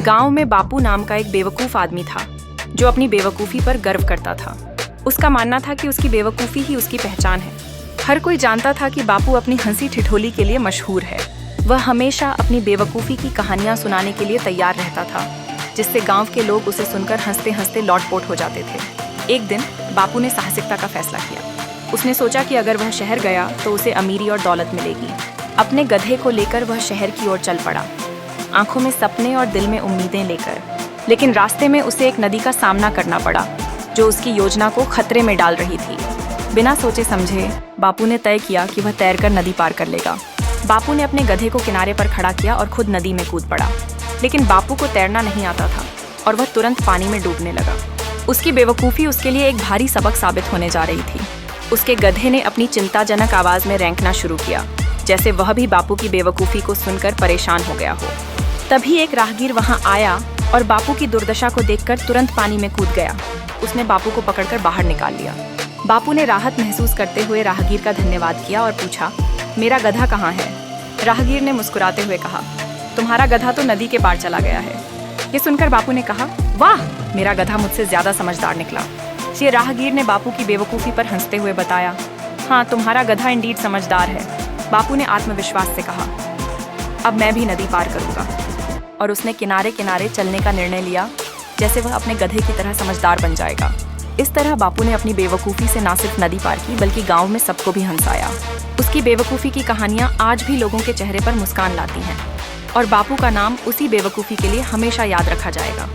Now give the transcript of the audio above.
गांव में बापू नाम का एक बेवकूफ आदमी था जो अपनी बेवकूफ़ी पर गर्व करता था। उसका मानना था कि उसकी बेवकूफ़ी ही उसकी पहचान है। हर कोई जानता था कि बापू अपनी हंसी ठिठोली के लिए मशहूर है। वह हमेशा अपनी बेवकूफ़ी की कहानियां सुनाने के लिए तैयार रहता था, जिससे गांव के लोग उसे सुनकर हंसते हंसते लौटपोट हो जाते थे। एक दिन बापू ने साहसिकता का फैसला किया। उसने सोचा कि अगर वह शहर गया तो उसे अमीरी और दौलत मिलेगी। अपने गधे को लेकर वह शहर की ओर चल पड़ा, आंखों में सपने और दिल में उम्मीदें लेकर। लेकिन रास्ते में उसे एक नदी का सामना करना पड़ा जो उसकी योजना को खतरे में डाल रही थी। बिना सोचे समझे बापू ने तय किया कि वह तैरकर नदी पार कर लेगा। बापू ने अपने गधे को किनारे पर खड़ा किया और खुद नदी में कूद पड़ा। लेकिन बापू को तैरना नहीं आता था और वह तुरंत पानी में डूबने लगा। उसकी बेवकूफ़ी उसके लिए एक भारी सबक साबित होने जा रही थी। उसके गधे ने अपनी चिंताजनक आवाज़ में रेंकना शुरू किया, जैसे वह भी बापू की बेवकूफ़ी को सुनकर परेशान हो गया हो। तभी एक राहगीर वहां आया और बापू की दुर्दशा को देखकर तुरंत पानी में कूद गया। उसने बापू को पकड़कर बाहर निकाल लिया। बापू ने राहत महसूस करते हुए राहगीर का धन्यवाद किया और पूछा, मेरा गधा कहाँ है? राहगीर ने मुस्कुराते हुए कहा, तुम्हारा गधा तो नदी के पार चला गया है। ये सुनकर बापू ने कहा, वाह, मेरा गधा मुझसे ज्यादा समझदार निकला। ये राहगीर ने बापू की बेवकूफ़ी पर हंसते हुए बताया, हाँ, तुम्हारा गधा इंडीड समझदार है। बापू ने आत्मविश्वास से कहा, अब मैं भी नदी पार करूंगा। और उसने किनारे किनारे चलने का निर्णय लिया, जैसे वह अपने गधे की तरह समझदार बन जाएगा। इस तरह बापू ने अपनी बेवकूफ़ी से न सिर्फ नदी पार की, बल्कि गांव में सबको भी हंसाया। उसकी बेवकूफ़ी की कहानियां आज भी लोगों के चेहरे पर मुस्कान लाती हैं और बापू का नाम उसी बेवकूफ़ी के लिए हमेशा याद रखा जाएगा।